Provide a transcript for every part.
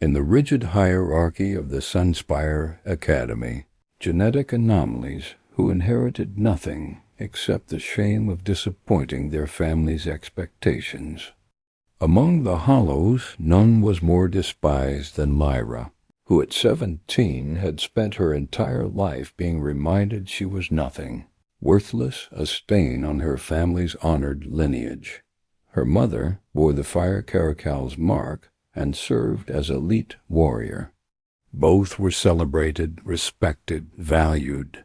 In the rigid hierarchy of the Sunspire Academy, genetic anomalies who inherited nothing except the shame of disappointing their family's expectations. Among the Hollows, none was more despised than Lyra, who at 17 had spent her entire life being reminded she was nothing, worthless, a stain on her family's honored lineage. Her mother bore the Fire Caracal's mark and served as elite warrior. Both were celebrated, respected, valued,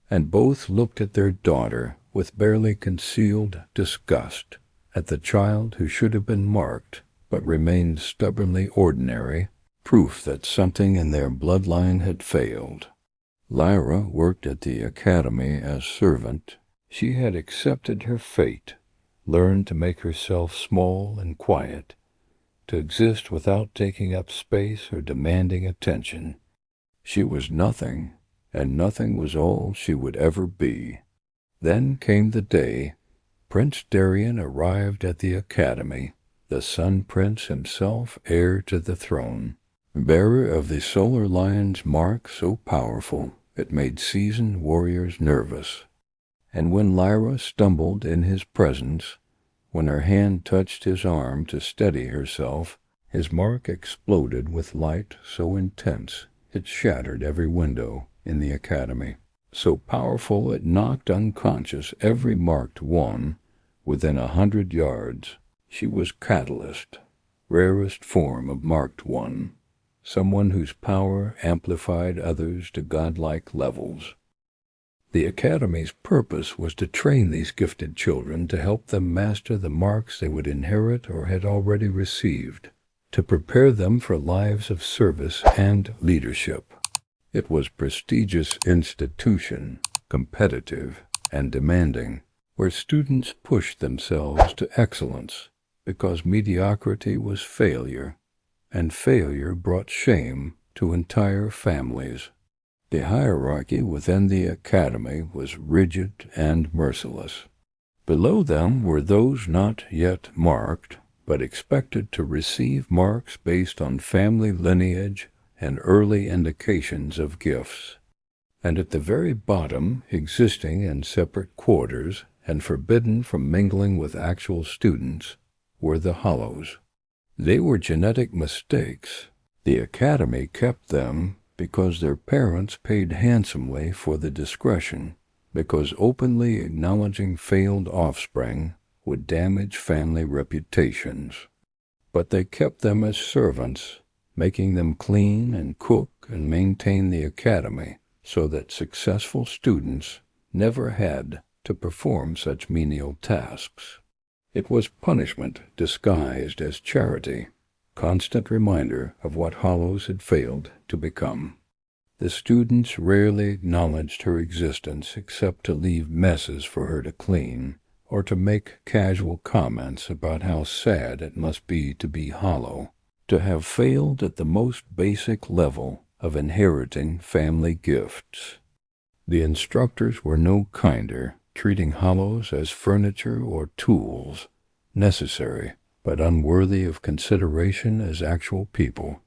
and both looked at their daughter with barely concealed disgust at the child who should have been marked but remained stubbornly ordinary, proof that something in their bloodline had failed. Lyra worked at the academy as servant. She had accepted her fate, learned to make herself small and quiet, to exist without taking up space or demanding attention. She was nothing, and nothing was all she would ever be. Then came the day Prince Darian arrived at the academy, the Sun Prince himself, heir to the throne, bearer of the Solar Lion's mark so powerful it made seasoned warriors nervous. And when Lyra stumbled in his presence, when her hand touched his arm to steady herself, his mark exploded with light so intense it shattered every window in the academy, so powerful it knocked unconscious every marked one within 100 yards. She was catalyst, rarest form of marked one, someone whose power amplified others to godlike levels. The Academy's purpose was to train these gifted children to help them master the marks they would inherit or had already received, to prepare them for lives of service and leadership. It was a prestigious institution, competitive and demanding, where students pushed themselves to excellence because mediocrity was failure, and failure brought shame to entire families. The hierarchy within the academy was rigid and merciless. Below them were those not yet marked, but expected to receive marks based on family lineage and early indications of gifts. And at the very bottom, existing in separate quarters and forbidden from mingling with actual students, were the Hollows. They were genetic mistakes. The academy kept them because their parents paid handsomely for the discretion, because openly acknowledging failed offspring would damage family reputations. But they kept them as servants, making them clean and cook and maintain the academy so that successful students never had to perform such menial tasks. It was punishment disguised as charity, constant reminder of what Hollows had failed to become. The students rarely acknowledged her existence except to leave messes for her to clean, or to make casual comments about how sad it must be to be Hollow, to have failed at the most basic level of inheriting family gifts. The instructors were no kinder, treating Hollows as furniture or tools, necessary but unworthy of consideration as actual people.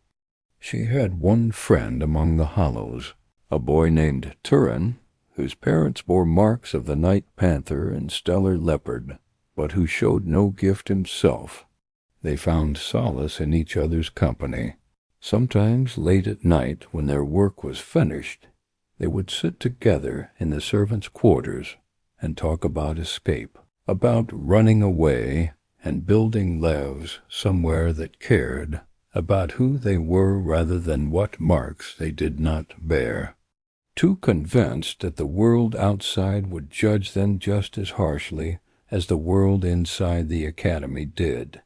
She had one friend among the Hollows, a boy named Turin, whose parents bore marks of the Night Panther and Stellar Leopard, but who showed no gift himself. They found solace in each other's company. Sometimes late at night, when their work was finished, they would sit together in the servants' quarters and talk about escape, about running away and building lives somewhere that cared about who they were rather than what marks they did not bear. Too convinced that the world outside would judge them just as harshly as the world inside the academy did.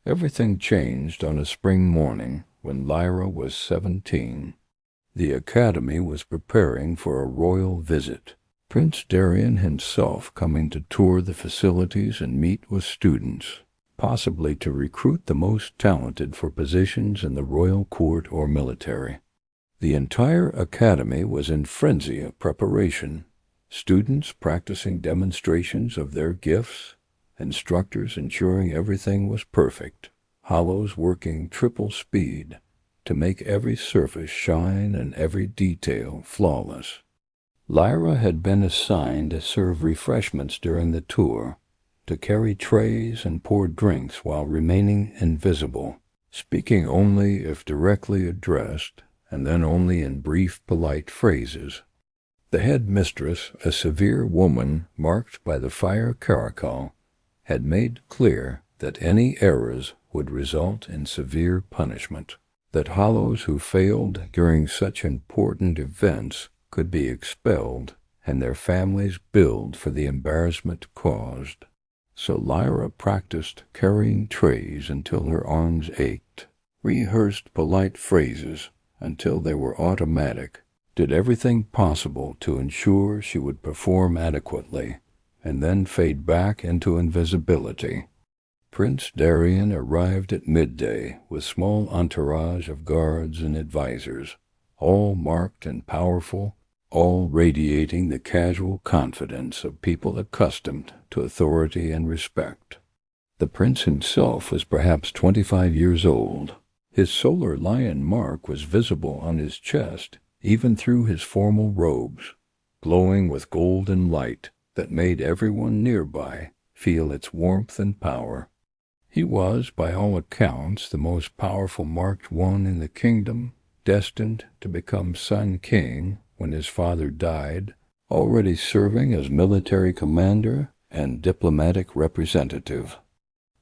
Everything changed on a spring morning when Lyra was 17. The academy was preparing for a royal visit, Prince Darian himself coming to tour the facilities and meet with students, possibly to recruit the most talented for positions in the royal court or military. The entire academy was in frenzy of preparation, students practicing demonstrations of their gifts, instructors ensuring everything was perfect, Hollows working triple speed to make every surface shine and every detail flawless. Lyra had been assigned to serve refreshments during the tour, to carry trays and pour drinks while remaining invisible, speaking only if directly addressed, and then only in brief, polite phrases. The head mistress, a severe woman marked by the fire caracal, had made clear that any errors would result in severe punishment, that hollows who failed during such important events could be expelled and their families billed for the embarrassment caused. So Lyra practiced carrying trays until her arms ached, rehearsed polite phrases until they were automatic, did everything possible to ensure she would perform adequately, and then fade back into invisibility. Prince Darian arrived at midday with small entourage of guards and advisors, all marked and powerful, all radiating the casual confidence of people accustomed to authority and respect. The prince himself was perhaps 25 years old. His solar lion mark was visible on his chest, even through his formal robes, glowing with golden light that made everyone nearby feel its warmth and power. He was, by all accounts, the most powerful marked one in the kingdom, destined to become Sun King when his father died, already serving as military commander and diplomatic representative.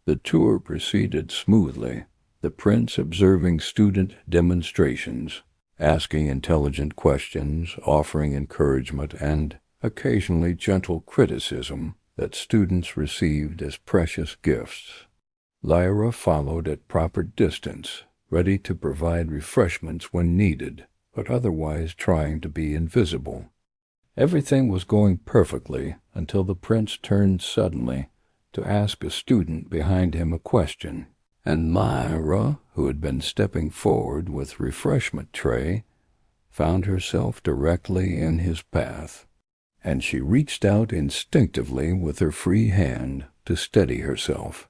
The tour proceeded smoothly, the prince observing student demonstrations, asking intelligent questions, offering encouragement, and occasionally gentle criticism that students received as precious gifts. Lyra followed at proper distance, ready to provide refreshments when needed, but otherwise trying to be invisible. Everything was going perfectly until the prince turned suddenly to ask a student behind him a question, and Lyra, who had been stepping forward with refreshment tray, found herself directly in his path, and she reached out instinctively with her free hand to steady herself.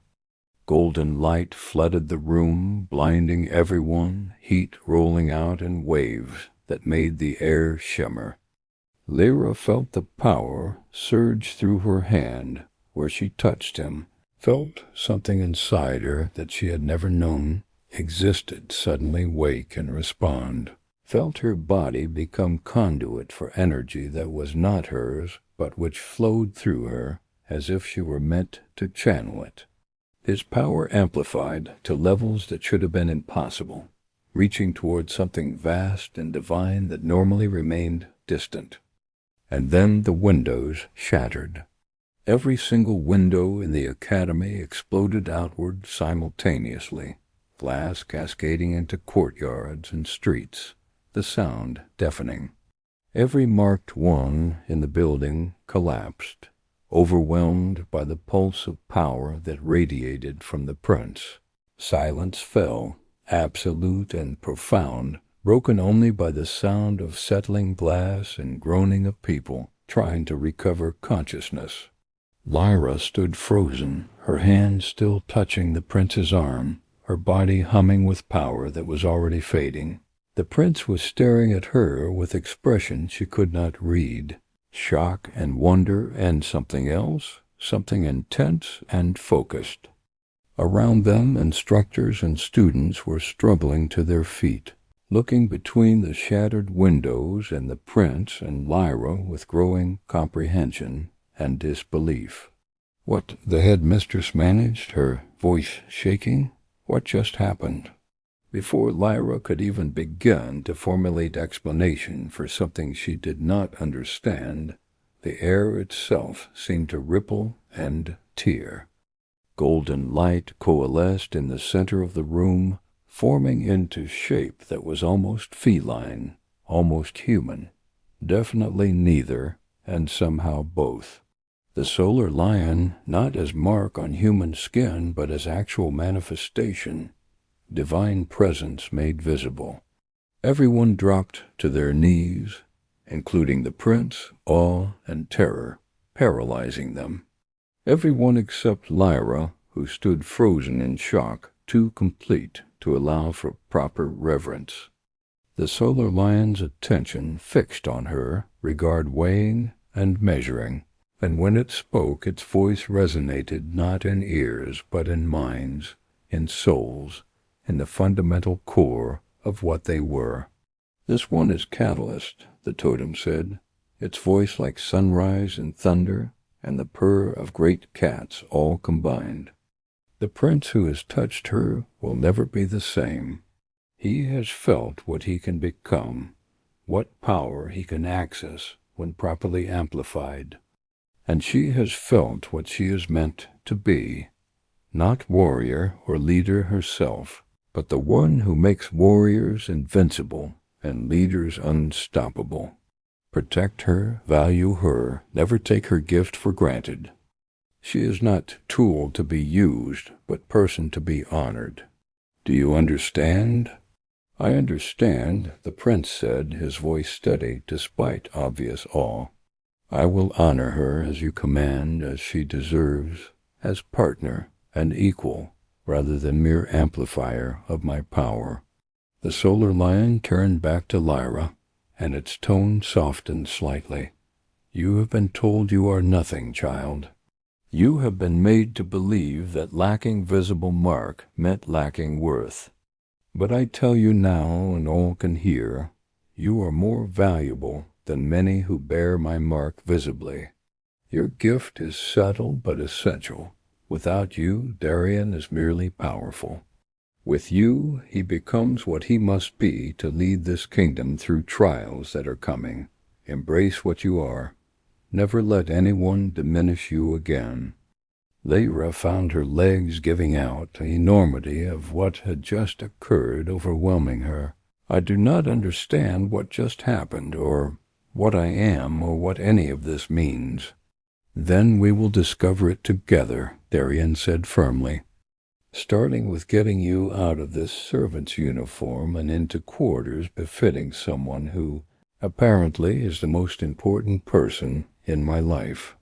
Golden light flooded the room, blinding everyone, heat rolling out in waves that made the air shimmer. Lyra felt the power surge through her hand where she touched him, felt something inside her that she had never known existed suddenly wake and respond, felt her body become conduit for energy that was not hers, but which flowed through her as if she were meant to channel it. His power amplified to levels that should have been impossible, reaching toward something vast and divine that normally remained distant. And then the windows shattered. Every single window in the academy exploded outward simultaneously, glass cascading into courtyards and streets, the sound deafening. Every marked one in the building collapsed, overwhelmed by the pulse of power that radiated from the prince. Silence fell, absolute and profound, broken only by the sound of settling glass and groaning of people trying to recover consciousness. Lyra stood frozen, her hand still touching the prince's arm, her body humming with power that was already fading. The prince was staring at her with expression she could not read. Shock and wonder and something else, something intense and focused. Around them, instructors and students were struggling to their feet, looking between the shattered windows and the prince and Lyra with growing comprehension and disbelief. What, the headmistress managed, her voice shaking? What just happened? Before Lyra could even begin to formulate explanation for something she did not understand, the air itself seemed to ripple and tear. Golden light coalesced in the center of the room, forming into shape that was almost feline, almost human, definitely neither, and somehow both. The solar lion, not as mark on human skin, but as actual manifestation, divine presence made visible. Everyone dropped to their knees, including the prince, awe and terror paralyzing them. Everyone except Lyra, who stood frozen in shock, too complete to allow for proper reverence. The solar lion's attention fixed on her regard weighing and measuring, and when it spoke its voice resonated not in ears but in minds, in souls, in the fundamental core of what they were. "This one is Catalyst," the totem said, its voice like sunrise and thunder and the purr of great cats all combined. "The prince who has touched her will never be the same. He has felt what he can become, what power he can access when properly amplified. And she has felt what she is meant to be, not warrior or leader herself, but the one who makes warriors invincible and leaders unstoppable. Protect her, value her, never take her gift for granted. She is not tool to be used, but person to be honored. Do you understand?" "I understand," the prince said, his voice steady despite obvious awe. "I will honor her as you command, as she deserves, as partner and equal, rather than mere amplifier of my power." The solar lion turned back to Lyra, and its tone softened slightly. "You have been told you are nothing, child. You have been made to believe that lacking visible mark meant lacking worth. But I tell you now, and all can hear, you are more valuable than many who bear my mark visibly. Your gift is subtle but essential. Without you, Darian is merely powerful. With you, he becomes what he must be to lead this kingdom through trials that are coming. Embrace what you are. Never let anyone diminish you again." Lyra found her legs giving out, the enormity of what had just occurred overwhelming her. "I do not understand what just happened, or what I am, or what any of this means." "Then we will discover it together," Darian said firmly. "Starting with getting you out of this servant's uniform and into quarters befitting someone who, apparently, is the most important person in my life.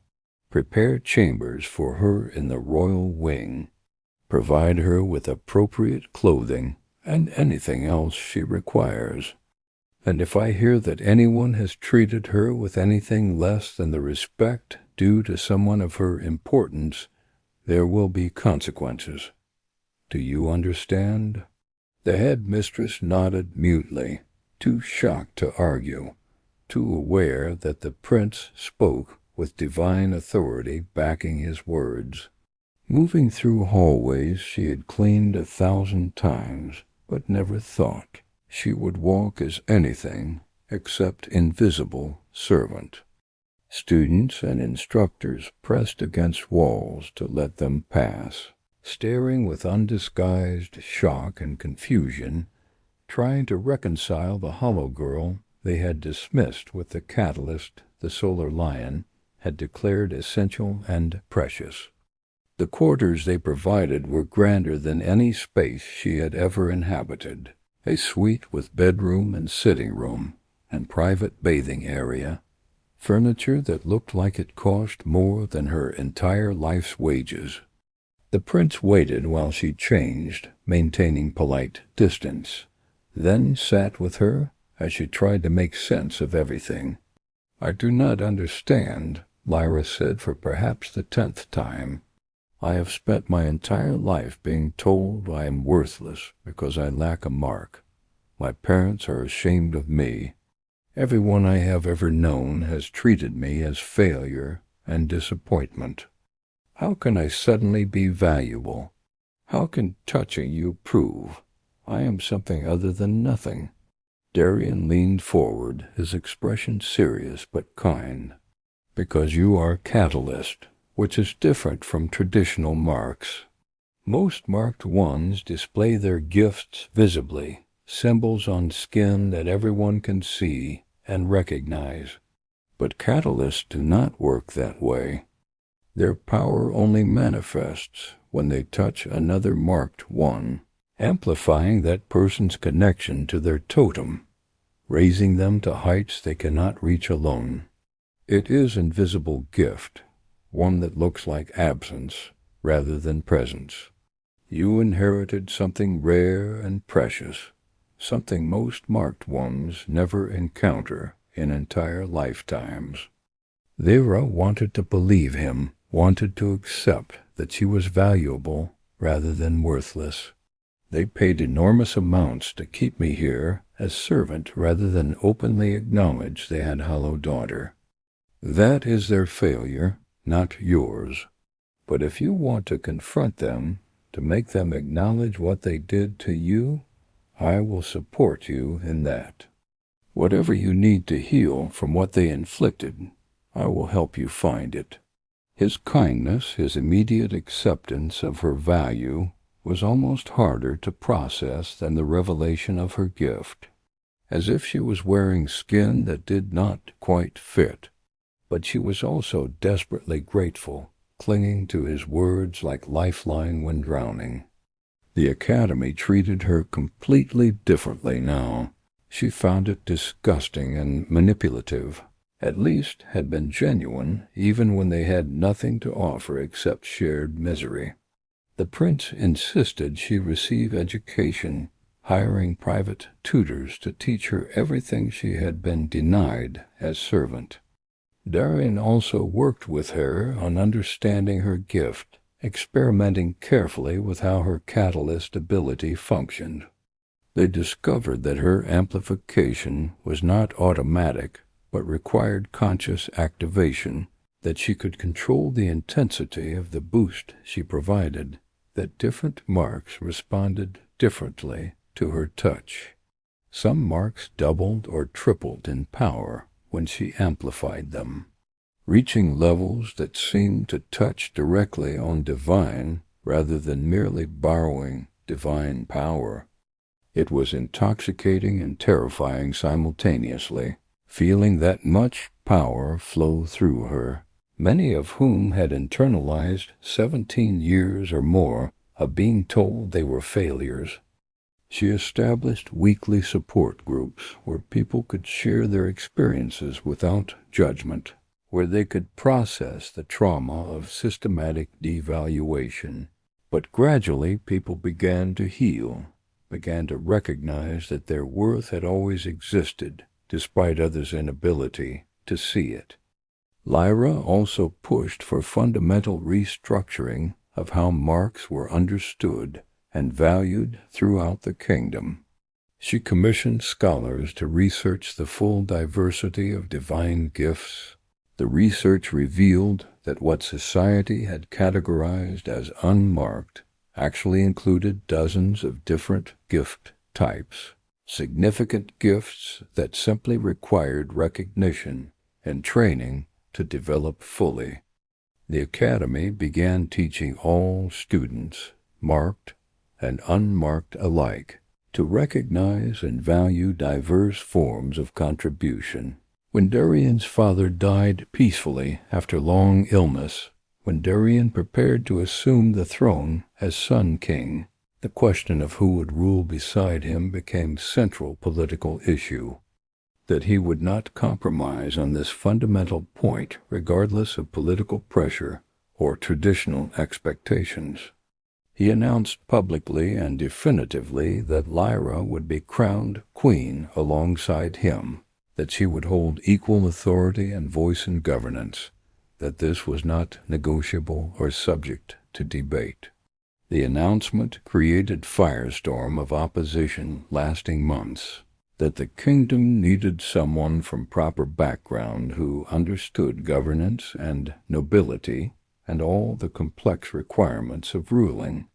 Prepare chambers for her in the royal wing. Provide her with appropriate clothing and anything else she requires. And if I hear that anyone has treated her with anything less than the respect due to someone of her importance, there will be consequences. Do you understand?" The headmistress nodded mutely, too shocked to argue, too aware that the prince spoke with divine authority backing his words. Moving through hallways she had cleaned 1,000 times, but never thought she would walk as anything except invisible servant. Students and instructors pressed against walls to let them pass, staring with undisguised shock and confusion, trying to reconcile the hollow girl they had dismissed with the catalyst the solar lion had declared essential and precious. The quarters they provided were grander than any space she had ever inhabited, a suite with bedroom and sitting room and private bathing area, furniture that looked like it cost more than her entire life's wages. The prince waited while she changed, maintaining polite distance, then sat with her as she tried to make sense of everything. "I do not understand," Lyra said for perhaps the 10th time. "I have spent my entire life being told I am worthless because I lack a mark. My parents are ashamed of me. Everyone I have ever known has treated me as failure and disappointment. How can I suddenly be valuable? How can touching you prove I am something other than nothing?" Darian leaned forward, his expression serious but kind. "Because you are catalyst, which is different from traditional marks. Most marked ones display their gifts visibly, symbols on skin that everyone can see and recognize. But catalysts do not work that way. Their power only manifests when they touch another marked one, amplifying that person's connection to their totem, raising them to heights they cannot reach alone. It is an invisible gift, one that looks like absence rather than presence. You inherited something rare and precious, something most marked ones never encounter in entire lifetimes. Lyra wanted to believe him, wanted to accept that she was valuable rather than worthless. They paid enormous amounts to keep me here as servant rather than openly acknowledge they had hollow daughter. That is their failure, not yours. But if you want to confront them, to make them acknowledge what they did to you, I will support you in that. Whatever you need to heal from what they inflicted, I will help you find it. His kindness, his immediate acceptance of her value, was almost harder to process than the revelation of her gift, as if she was wearing skin that did not quite fit. But she was also desperately grateful, clinging to his words like lifeline when drowning. The Academy treated her completely differently now. She found it disgusting and manipulative, at least had been genuine even when they had nothing to offer except shared misery. The prince insisted she receive education, hiring private tutors to teach her everything she had been denied as servant. Darian also worked with her on understanding her gift, experimenting carefully with how her catalyst ability functioned. They discovered that her amplification was not automatic, but required conscious activation, that she could control the intensity of the boost she provided, that different marks responded differently to her touch. Some marks doubled or tripled in power when she amplified them, reaching levels that seemed to touch directly on divine rather than merely borrowing divine power. It was intoxicating and terrifying simultaneously, feeling that much power flow through her, many of whom had internalized 17 years or more of being told they were failures. She established weekly support groups where people could share their experiences without judgment, where they could process the trauma of systematic devaluation. But gradually people began to heal, began to recognize that their worth had always existed, despite others' inability to see it. Lyra also pushed for fundamental restructuring of how marks were understood and valued throughout the kingdom. She commissioned scholars to research the full diversity of divine gifts. The research revealed that what society had categorized as unmarked actually included dozens of different gift types, significant gifts that simply required recognition and training to develop fully. The Academy began teaching all students, marked and unmarked alike, to recognize and value diverse forms of contribution. When Darian's father died peacefully after long illness, when Darian prepared to assume the throne as Sun King, the question of who would rule beside him became central political issue. That he would not compromise on this fundamental point regardless of political pressure or traditional expectations. He announced publicly and definitively that Lyra would be crowned queen alongside him, that she would hold equal authority and voice in governance, that this was not negotiable or subject to debate. The announcement created a firestorm of opposition lasting months, that the kingdom needed someone from proper background who understood governance and nobility and all the complex requirements of ruling.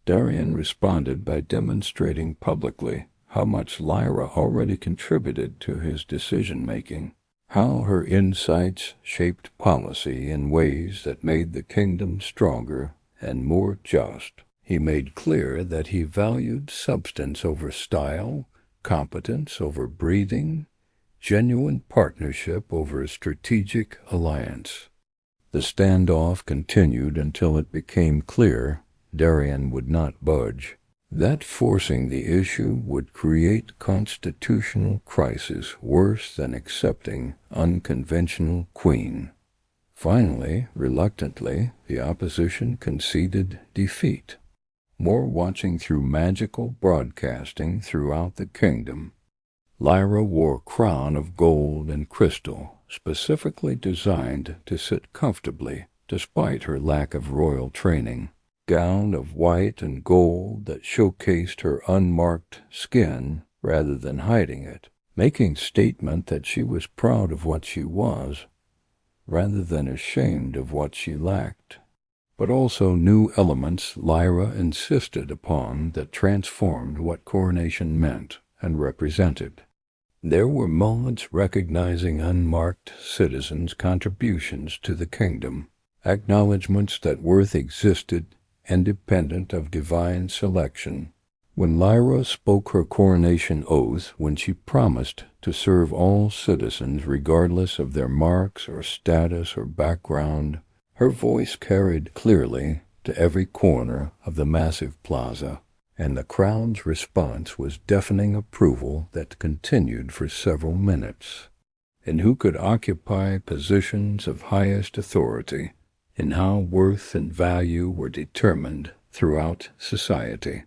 Darian responded by demonstrating publicly how much Lyra already contributed to his decision-making, how her insights shaped policy in ways that made the kingdom stronger and more just. He made clear that he valued substance over style, competence over breeding, genuine partnership over strategic alliance. The standoff continued until it became clear Darian would not budge, that forcing the issue would create constitutional crisis worse than accepting unconventional queen. Finally, reluctantly, the opposition conceded defeat. more watching through magical broadcasting throughout the kingdom. Lyra wore a crown of gold and crystal, specifically designed to sit comfortably despite her lack of royal training. Gown of white and gold that showcased her unmarked skin rather than hiding it, making statement that she was proud of what she was rather than ashamed of what she lacked. But also new elements Lyra insisted upon that transformed what coronation meant and represented. There were moments recognizing unmarked citizens' contributions to the kingdom, acknowledgments that worth existed independent of divine selection. When Lyra spoke her coronation oath, when she promised to serve all citizens regardless of their marks or status or background, her voice carried clearly to every corner of the massive plaza, and the crowd's response was deafening approval that continued for several minutes. And who could occupy positions of highest authority, and how worth and value were determined throughout society.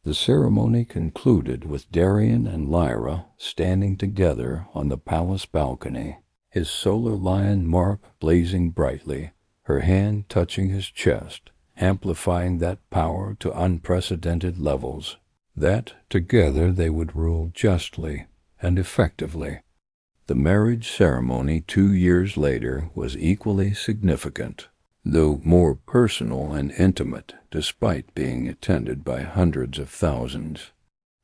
The ceremony concluded with Darian and Lyra standing together on the palace balcony, his solar lion mark blazing brightly, her hand touching his chest, amplifying that power to unprecedented levels, that together they would rule justly and effectively. The marriage ceremony 2 years later was equally significant, though more personal and intimate despite being attended by hundreds of thousands.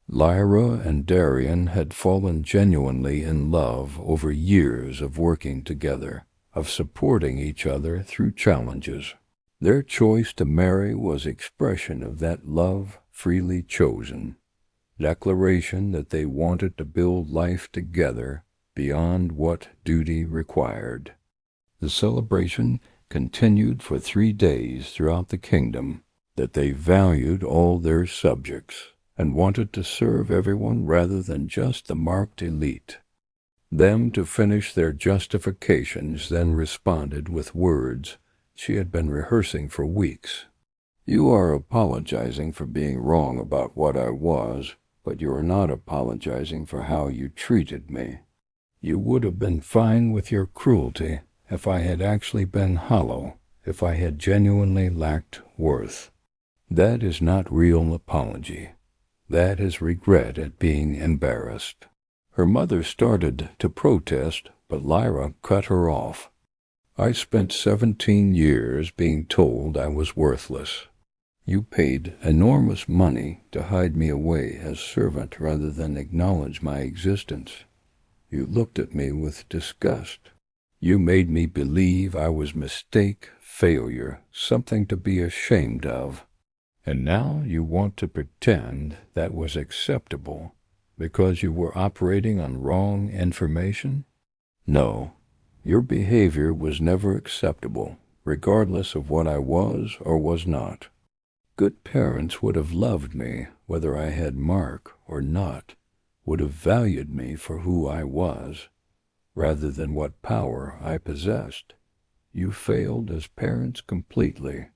Lyra and Darian had fallen genuinely in love over years of working together, of supporting each other through challenges. Their choice to marry was expression of that love freely chosen, declaration that they wanted to build life together beyond what duty required. The celebration continued for 3 days throughout the kingdom, that they valued all their subjects and wanted to serve everyone rather than just the marked elite. Them to finish their justifications then responded with words she had been rehearsing for weeks. "You are apologizing for being wrong about what I was, but you are not apologizing for how you treated me. You would have been fine with your cruelty if I had actually been hollow, if I had genuinely lacked worth. That is not real apology. That is regret at being embarrassed." Her mother started to protest, but Lyra cut her off. "I spent 17 years being told I was worthless. You paid enormous money to hide me away as servant rather than acknowledge my existence. You looked at me with disgust. You made me believe I was mistake, failure, something to be ashamed of. And now you want to pretend that was acceptable because you were operating on wrong information? No, your behavior was never acceptable, regardless of what I was or was not. Good parents would have loved me, whether I had mark or not, would have valued me for who I was, rather than what power I possessed. You failed as parents completely.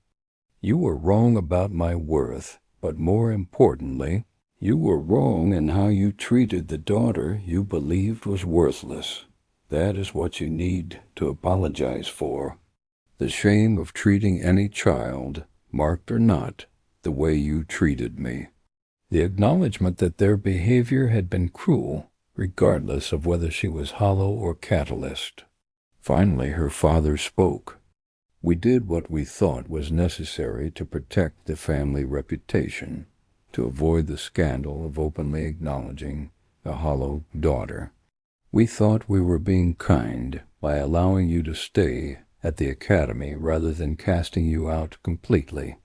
You were wrong about my worth, but more importantly, you were wrong in how you treated the daughter you believed was worthless. That is what you need to apologize for. The shame of treating any child, marked or not, the way you treated me. The acknowledgement that their behavior had been cruel, regardless of whether she was hollow or catalyst. Finally, her father spoke. We did what we thought was necessary to protect the family reputation, to avoid the scandal of openly acknowledging a hollow daughter. We thought we were being kind by allowing you to stay at the academy rather than casting you out completely.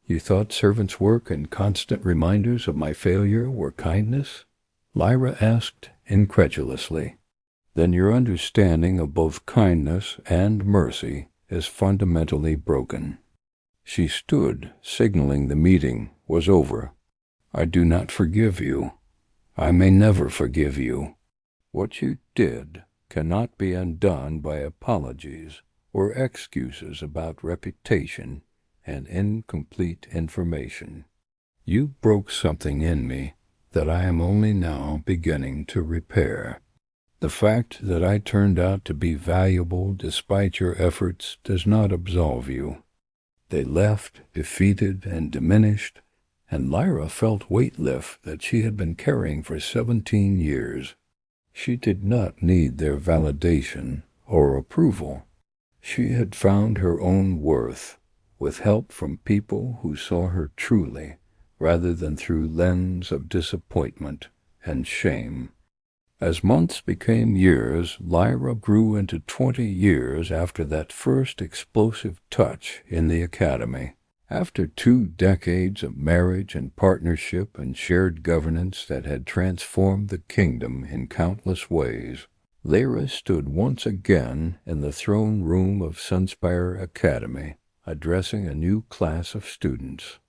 You thought servants' work and constant reminders of my failure were kindness? Lyra asked incredulously. Then your understanding of both kindness and mercy is fundamentally broken. She stood, signaling the meeting was over. I do not forgive you. I may never forgive you. What you did cannot be undone by apologies or excuses about reputation and incomplete information. You broke something in me that I am only now beginning to repair. The fact that I turned out to be valuable despite your efforts does not absolve you." They left, defeated and diminished, and Lyra felt weight lift that she had been carrying for 17 years. She did not need their validation or approval. She had found her own worth, with help from people who saw her truly, rather than through lens of disappointment and shame. As months became years, Lyra grew into 20 years after that first explosive touch in the academy. After 2 decades of marriage and partnership and shared governance that had transformed the kingdom in countless ways, Lyra stood once again in the throne room of Sunspire Academy, addressing a new class of students.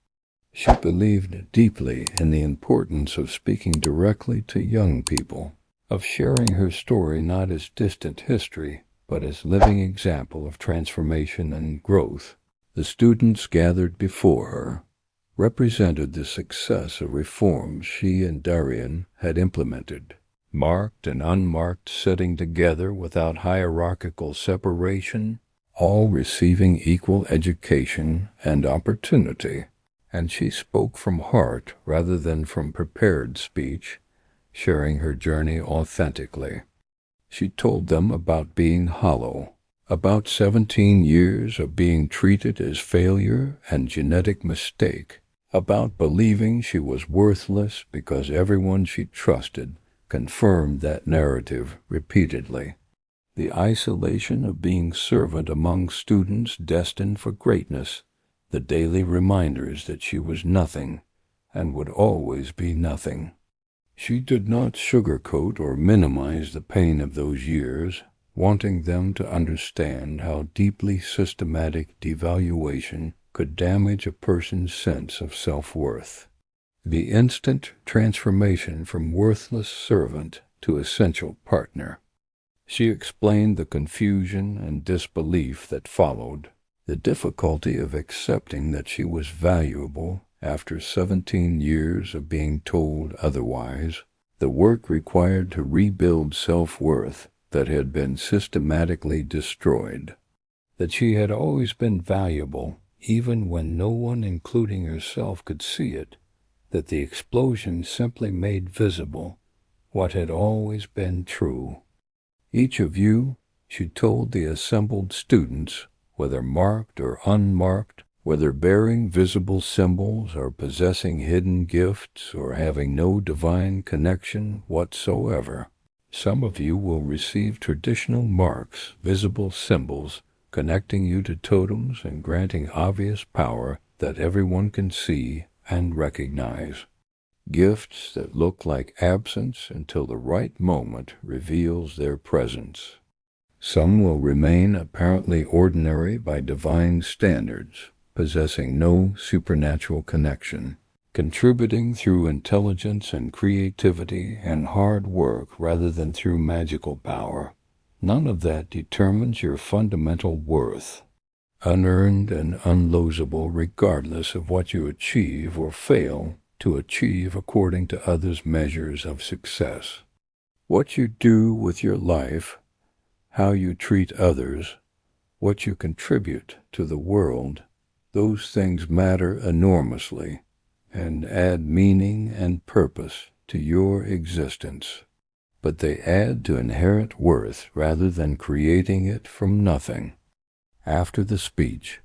She believed deeply in the importance of speaking directly to young people, of sharing her story not as distant history, but as living example of transformation and growth. The students gathered before her represented the success of reforms she and Darian had implemented, marked and unmarked sitting together without hierarchical separation, all receiving equal education and opportunity. And she spoke from heart rather than from prepared speech, sharing her journey authentically. She told them about being hollow, about 17 years of being treated as failure and genetic mistake, about believing she was worthless because everyone she trusted confirmed that narrative repeatedly. The isolation of being servant among students destined for greatness, the daily reminders that she was nothing and would always be nothing. She did not sugarcoat or minimize the pain of those years, wanting them to understand how deeply systematic devaluation could damage a person's sense of self-worth. The instant transformation from worthless servant to essential partner. She explained the confusion and disbelief that followed, the difficulty of accepting that she was valuable after 17 years of being told otherwise, the work required to rebuild self-worth that had been systematically destroyed, that she had always been valuable even when no one, including herself, could see it, that the explosion simply made visible what had always been true. Each of you, she told the assembled students, whether marked or unmarked, whether bearing visible symbols or possessing hidden gifts or having no divine connection whatsoever, some of you will receive traditional marks, visible symbols, connecting you to totems and granting obvious power that everyone can see and recognize. Gifts that look like absence until the right moment reveals their presence. Some will remain apparently ordinary by divine standards, possessing no supernatural connection, contributing through intelligence and creativity and hard work rather than through magical power. None of that determines your fundamental worth, unearned and unlosable regardless of what you achieve or fail to achieve according to others' measures of success. What you do with your life, how you treat others, what you contribute to the world, those things matter enormously and add meaning and purpose to your existence. But they add to inherent worth rather than creating it from nothing. After the speech,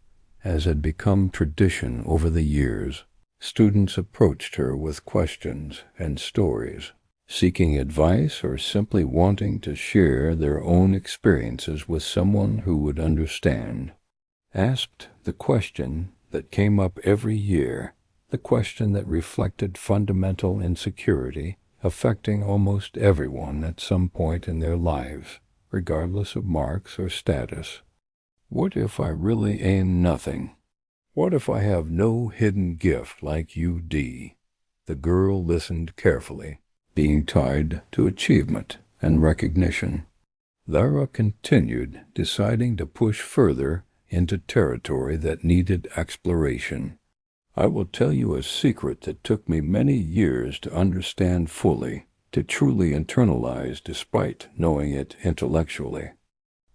as had become tradition over the years, students approached her with questions and stories, seeking advice or simply wanting to share their own experiences with someone who would understand. Asked the question that came up every year, the question that reflected fundamental insecurity affecting almost everyone at some point in their lives, regardless of marks or status. What if I really am nothing? What if I have no hidden gift like you, D? The girl listened carefully, being tied to achievement and recognition. Lyra continued, deciding to push further into territory that needed exploration. I will tell you a secret that took me many years to understand fully, to truly internalize despite knowing it intellectually.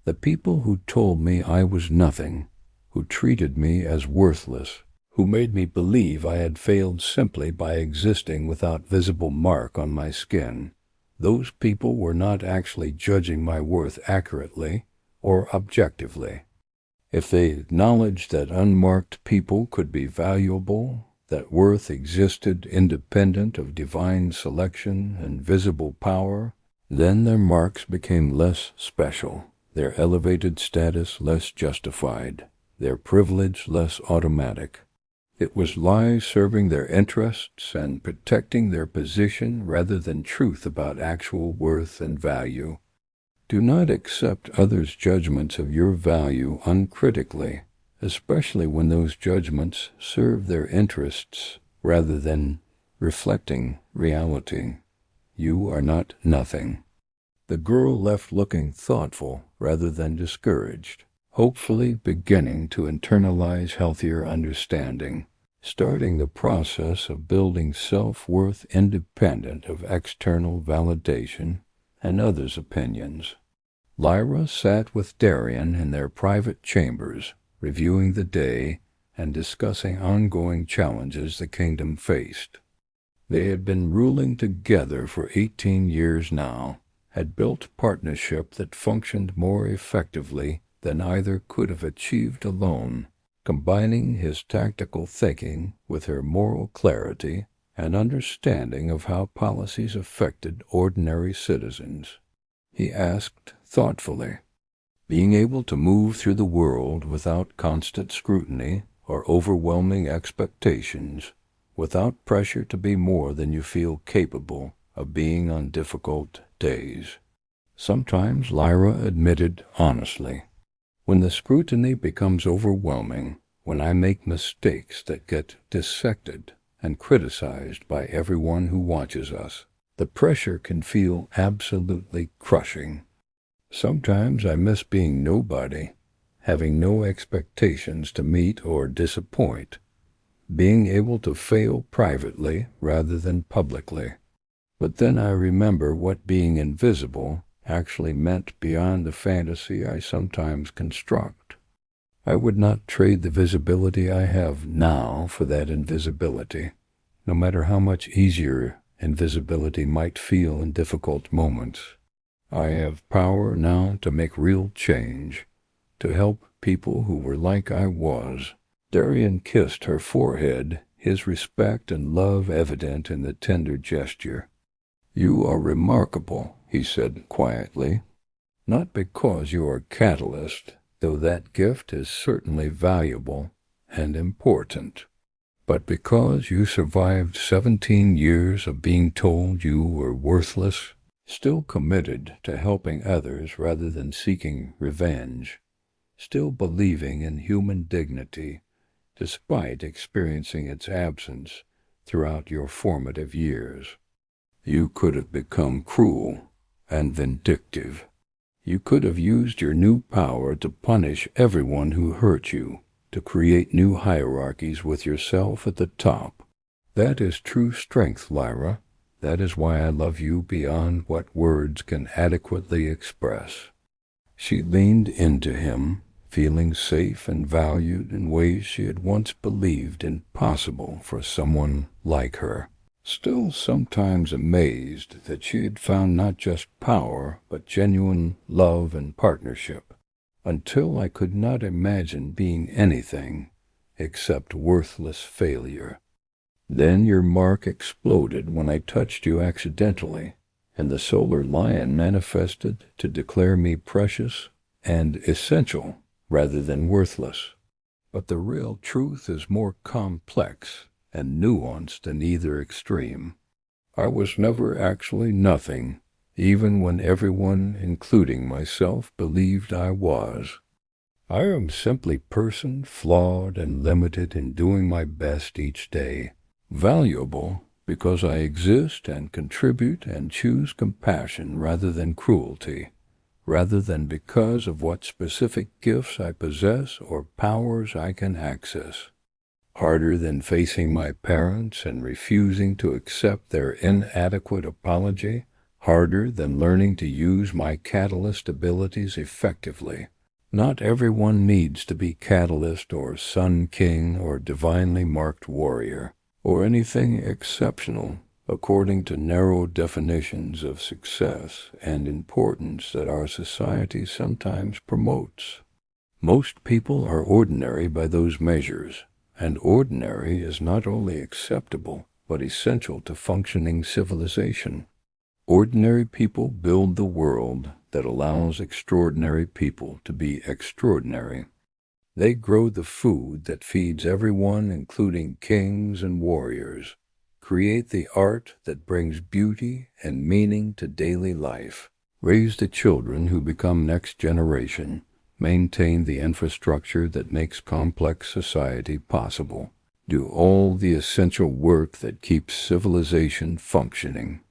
The people who told me I was nothing, who treated me as worthless, who made me believe I had failed simply by existing without visible mark on my skin, those people were not actually judging my worth accurately or objectively. If they acknowledged that unmarked people could be valuable, that worth existed independent of divine selection and visible power, then their marks became less special, their elevated status less justified, their privilege less automatic. It was lies serving their interests and protecting their position rather than truth about actual worth and value. Do not accept others' judgments of your value uncritically, especially when those judgments serve their interests rather than reflecting reality. You are not nothing. The girl left looking thoughtful rather than discouraged, hopefully beginning to internalize healthier understanding, starting the process of building self-worth independent of external validation and others' opinions. Lyra sat with Darian in their private chambers, reviewing the day and discussing ongoing challenges the kingdom faced. They had been ruling together for 18 years now, had built partnership that functioned more effectively than either could have achieved alone, combining his tactical thinking with her moral clarity and understanding of how policies affected ordinary citizens. He asked thoughtfully, being able to move through the world without constant scrutiny or overwhelming expectations, without pressure to be more than you feel capable of being on difficult days. Sometimes Lyra admitted honestly, when the scrutiny becomes overwhelming, when I make mistakes that get dissected and criticized by everyone who watches us, the pressure can feel absolutely crushing. Sometimes I miss being nobody, having no expectations to meet or disappoint, being able to fail privately rather than publicly. But then I remember what being invisible actually meant beyond the fantasy I sometimes construct. I would not trade the visibility I have now for that invisibility, no matter how much easier invisibility might feel in difficult moments. I have power now to make real change, to help people who were like I was. Darian kissed her forehead, his respect and love evident in the tender gesture. You are remarkable, he said quietly, not because you are a catalyst, though that gift is certainly valuable and important, but because you survived 17 years of being told you were worthless, still committed to helping others rather than seeking revenge, still believing in human dignity, despite experiencing its absence throughout your formative years. You could have become cruel and vindictive. You could have used your new power to punish everyone who hurt you, to create new hierarchies with yourself at the top. That is true strength, Lyra. That is why I love you beyond what words can adequately express. She leaned into him, feeling safe and valued in ways she had once believed impossible for someone like her. Still sometimes amazed that she had found not just power, but genuine love and partnership, until I could not imagine being anything except worthless failure. Then your mark exploded when I touched you accidentally, and the solar lion manifested to declare me precious and essential rather than worthless. But the real truth is more complex and nuanced in either extreme. I was never actually nothing, even when everyone, including myself, believed I was. I am simply person, flawed and limited in doing my best each day, valuable because I exist and contribute and choose compassion rather than cruelty, rather than because of what specific gifts I possess or powers I can access. harder than facing my parents and refusing to accept their inadequate apology, harder than learning to use my catalyst abilities effectively. Not everyone needs to be catalyst or sun king or divinely marked warrior, or anything exceptional according to narrow definitions of success and importance that our society sometimes promotes. Most people are ordinary by those measures, and ordinary is not only acceptable, but essential to functioning civilization. Ordinary people build the world that allows extraordinary people to be extraordinary. They grow the food that feeds everyone, including kings and warriors, create the art that brings beauty and meaning to daily life, raise the children who become next generation, maintain the infrastructure that makes complex society possible, do all the essential work that keeps civilization functioning.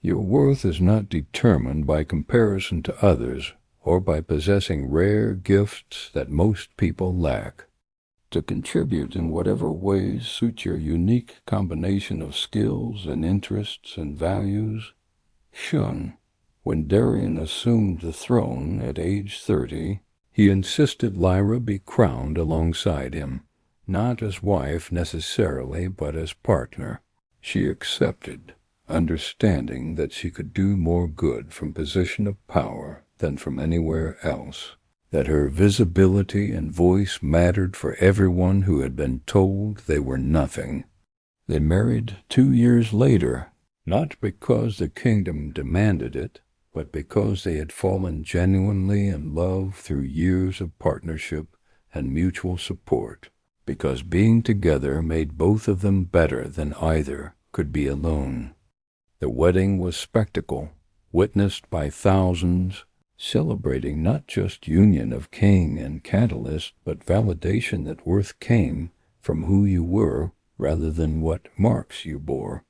Your worth is not determined by comparison to others or by possessing rare gifts that most people lack. To contribute in whatever ways suit your unique combination of skills and interests and values. Shun. When Darian assumed the throne at age 30, he insisted Lyra be crowned alongside him, not as wife necessarily, but as partner. She accepted, understanding that she could do more good from position of power than from anywhere else, that her visibility and voice mattered for everyone who had been told they were nothing. They married 2 years later, not because the kingdom demanded it, but because they had fallen genuinely in love through years of partnership and mutual support, because being together made both of them better than either could be alone. The wedding was spectacle, witnessed by thousands, celebrating not just union of king and catalyst, but validation that worth came from who you were rather than what marks you bore.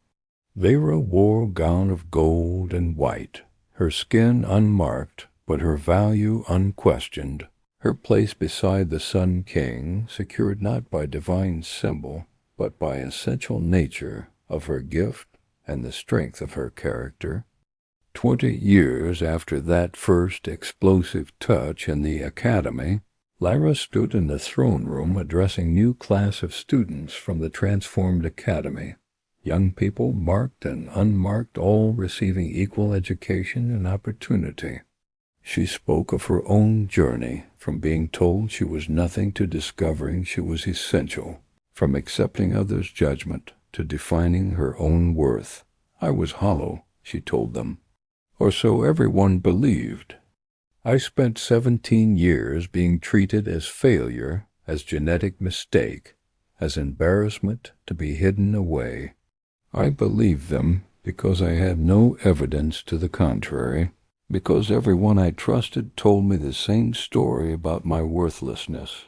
Lyra wore a gown of gold and white, her skin unmarked, but her value unquestioned, her place beside the Sun King secured not by divine symbol, but by essential nature of her gift and the strength of her character. 20 years after that first explosive touch in the academy, Lyra stood in the throne room addressing new class of students from the transformed academy, young people marked and unmarked, all receiving equal education and opportunity. She spoke of her own journey, from being told she was nothing to discovering she was essential, from accepting others' judgment to defining her own worth. I was hollow, she told them, or so everyone believed. I spent 17 years being treated as failure, as genetic mistake, as embarrassment to be hidden away. I believed them because I had no evidence to the contrary, because everyone I trusted told me the same story about my worthlessness.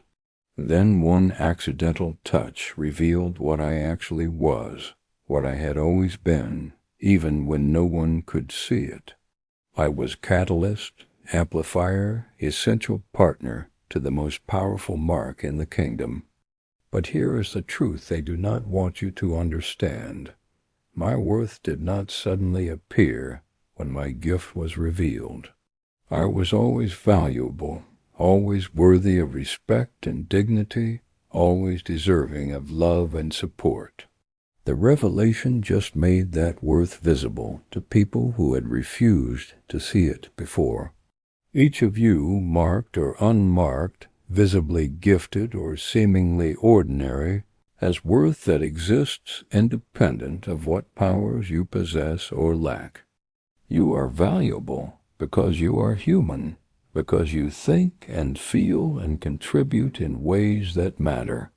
Then one accidental touch revealed what I actually was, what I had always been, even when no one could see it. I was catalyst, amplifier, essential partner to the most powerful mark in the kingdom. But here is the truth they do not want you to understand. My worth did not suddenly appear when my gift was revealed. I was always valuable, always worthy of respect and dignity, always deserving of love and support. The revelation just made that worth visible to people who had refused to see it before. Each of you, marked or unmarked, visibly gifted or seemingly ordinary, has worth that exists independent of what powers you possess or lack. You are valuable because you are human, because you think and feel and contribute in ways that matter.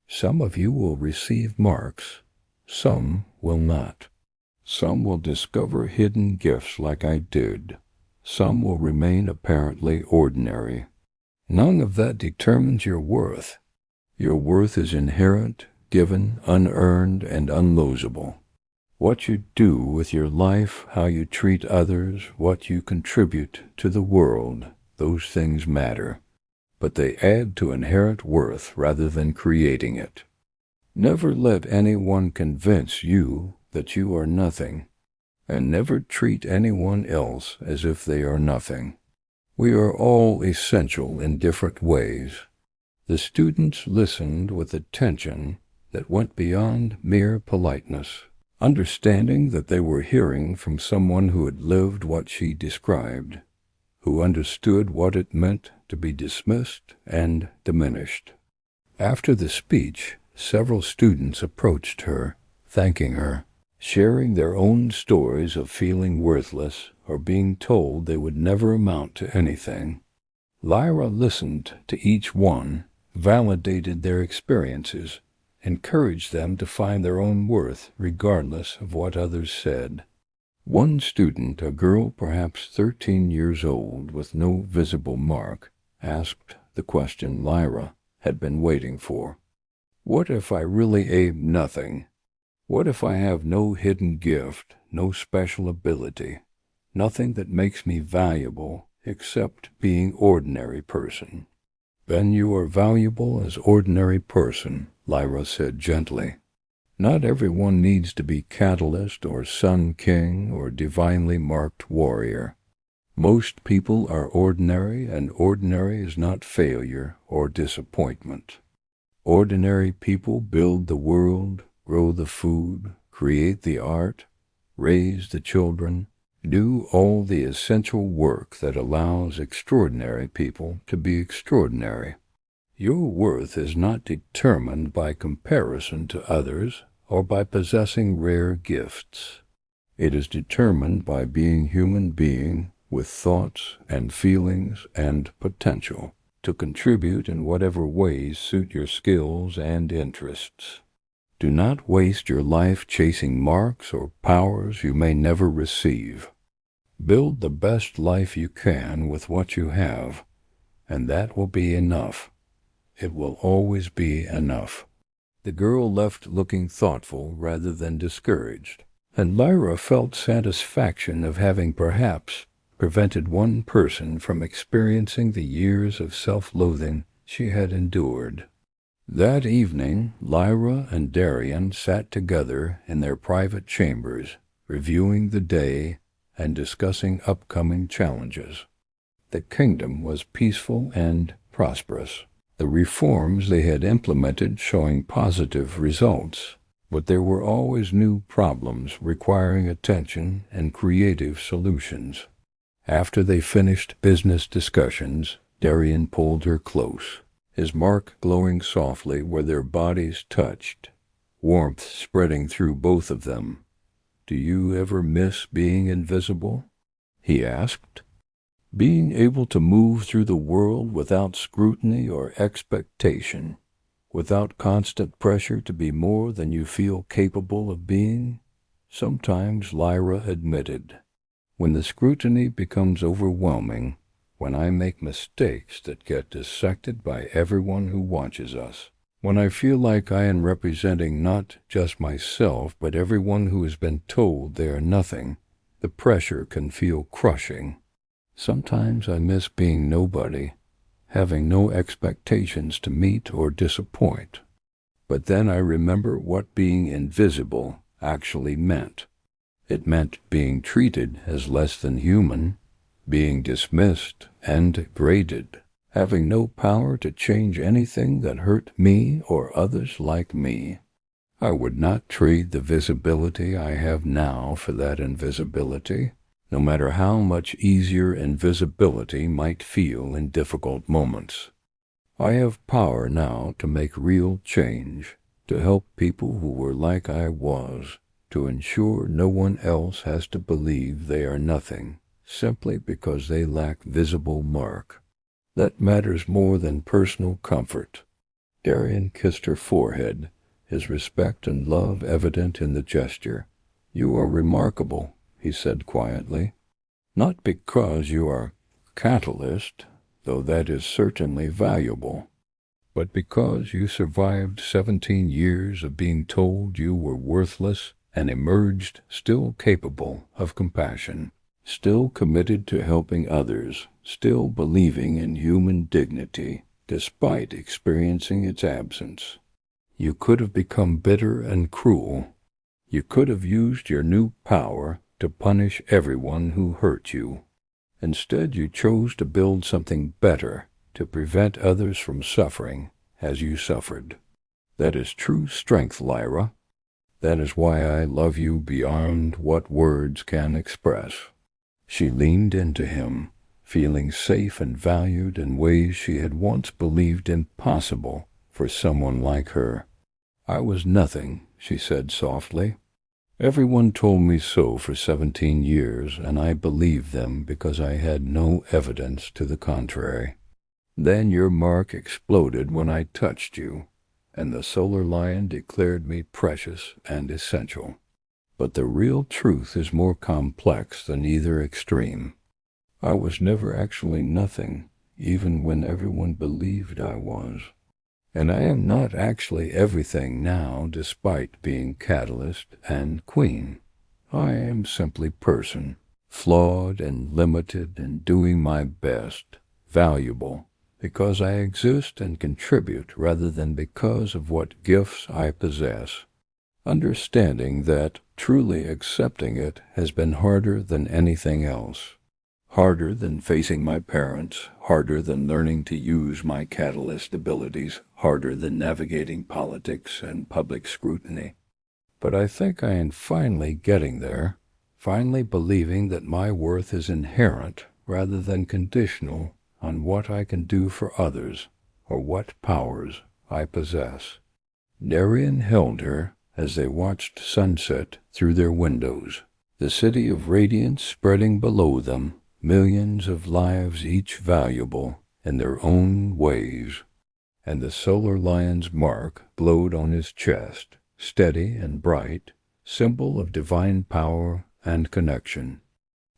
Some of you will receive marks, some will not. Some will discover hidden gifts like I did. Some will remain apparently ordinary. None of that determines your worth. Your worth is inherent, given, unearned, and unlosable. What you do with your life, how you treat others, what you contribute to the world, those things matter. But they add to inherent worth rather than creating it. Never let anyone convince you that you are nothing, and never treat anyone else as if they are nothing. We are all essential in different ways. The students listened with attention that went beyond mere politeness, understanding that they were hearing from someone who had lived what she described, who understood what it meant to be dismissed and diminished. After the speech, several students approached her, thanking her, sharing their own stories of feeling worthless or being told they would never amount to anything. Lyra listened to each one, validated their experiences, encouraged them to find their own worth regardless of what others said. One student, a girl perhaps 13 years old with no visible mark, asked the question Lyra had been waiting for. What if I really am nothing? What if I have no hidden gift, no special ability, nothing that makes me valuable except being ordinary person? Then you are valuable as ordinary person, Lyra said gently. Not everyone needs to be catalyst or sun king or divinely marked warrior. Most people are ordinary, and ordinary is not failure or disappointment. Ordinary people build the world, grow the food, create the art, raise the children, do all the essential work that allows extraordinary people to be extraordinary. Your worth is not determined by comparison to others or by possessing rare gifts. It is determined by being human being with thoughts and feelings and potential to contribute in whatever ways suit your skills and interests. Do not waste your life chasing marks or powers you may never receive. Build the best life you can with what you have, and that will be enough. It will always be enough. The girl left looking thoughtful rather than discouraged, and Lyra felt satisfaction of having perhaps prevented one person from experiencing the years of self-loathing she had endured. That evening, Lyra and Darian sat together in their private chambers, reviewing the day and discussing upcoming challenges. The kingdom was peaceful and prosperous, the reforms they had implemented showing positive results, but there were always new problems requiring attention and creative solutions. After they finished business discussions, Darian pulled her close, his mark glowing softly where their bodies touched, warmth spreading through both of them. "Do you ever miss being invisible?" he asked. "Being able to move through the world without scrutiny or expectation, without constant pressure to be more than you feel capable of being?" Sometimes, Lyra admitted. "When the scrutiny becomes overwhelming, when I make mistakes that get dissected by everyone who watches us, when I feel like I am representing not just myself but everyone who has been told they are nothing, the pressure can feel crushing. Sometimes I miss being nobody, having no expectations to meet or disappoint. But then I remember what being invisible actually meant. It meant being treated as less than human, being dismissed and graded, having no power to change anything that hurt me or others like me. I would not trade the visibility I have now for that invisibility, no matter how much easier invisibility might feel in difficult moments. I have power now to make real change, to help people who were like I was, to ensure no one else has to believe they are nothing, simply because they lack visible mark. That matters more than personal comfort." Darian kissed her forehead, his respect and love evident in the gesture. "You are remarkable," he said quietly. "Not because you are catalyst, though that is certainly valuable, but because you survived 17 years of being told you were worthless and emerged still capable of compassion, still committed to helping others, still believing in human dignity, despite experiencing its absence. You could have become bitter and cruel. You could have used your new power to punish everyone who hurt you. Instead, you chose to build something better, to prevent others from suffering as you suffered. That is true strength, Lyra. That is why I love you beyond what words can express. She leaned into him, feeling safe and valued in ways she had once believed impossible for someone like her. I was nothing, she said softly. Everyone told me so for 17 years, and I believed them because I had no evidence to the contrary. Then your mark exploded when I touched you, and the solar lion declared me precious and essential. But the real truth is more complex than either extreme. I was never actually nothing, even when everyone believed I was. And I am not actually everything now, despite being catalyst and queen. I am simply person, flawed and limited and doing my best, valuable, because I exist and contribute rather than because of what gifts I possess. Understanding that, truly accepting it, has been harder than anything else. Harder than facing my parents, harder than learning to use my catalyst abilities, harder than navigating politics and public scrutiny. But I think I am finally getting there, finally believing that my worth is inherent rather than conditional on what I can do for others or what powers I possess. Darian held her as they watched sunset through their windows, the city of radiance spreading below them, millions of lives each valuable in their own ways, and the solar lion's mark glowed on his chest, steady and bright, symbol of divine power and connection.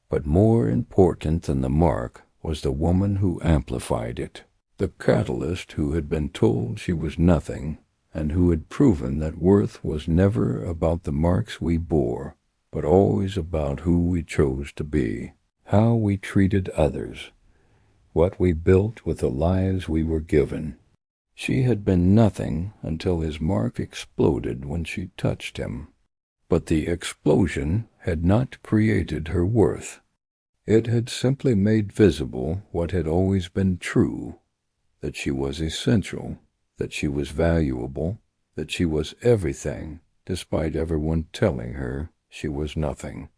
But more important than the mark was the woman who amplified it, the catalyst who had been told she was nothing, and who had proven that worth was never about the marks we bore, but always about who we chose to be. How we treated others, what we built with the lives we were given. She had been nothing until his mark exploded when she touched him. But the explosion had not created her worth. It had simply made visible what had always been true, that she was essential, that she was valuable, that she was everything, despite everyone telling her she was nothing.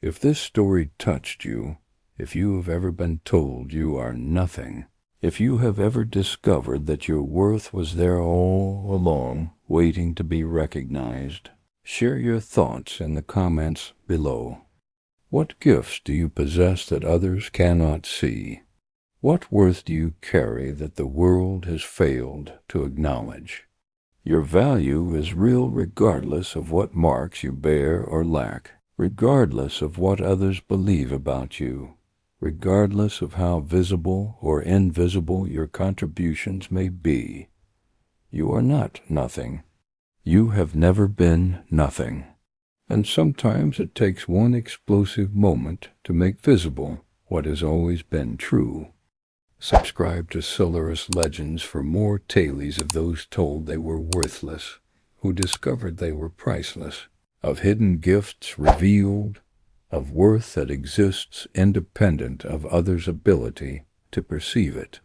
If this story touched you, if you have ever been told you are nothing, if you have ever discovered that your worth was there all along, waiting to be recognized, share your thoughts in the comments below. What gifts do you possess that others cannot see? What worth do you carry that the world has failed to acknowledge? Your value is real regardless of what marks you bear or lack. Regardless of what others believe about you, regardless of how visible or invisible your contributions may be, you are not nothing. You have never been nothing. And sometimes it takes one explosive moment to make visible what has always been true. Subscribe to Solaris Legends for more tales of those told they were worthless, who discovered they were priceless, of hidden gifts revealed, of worth that exists independent of others' ability to perceive it.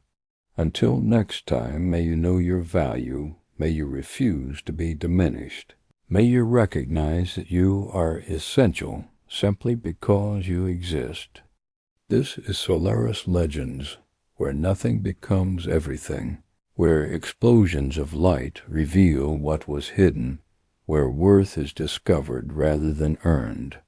Until next time, may you know your value, may you refuse to be diminished, may you recognize that you are essential simply because you exist. This is Solaris Legends, where nothing becomes everything, where explosions of light reveal what was hidden, where worth is discovered rather than earned.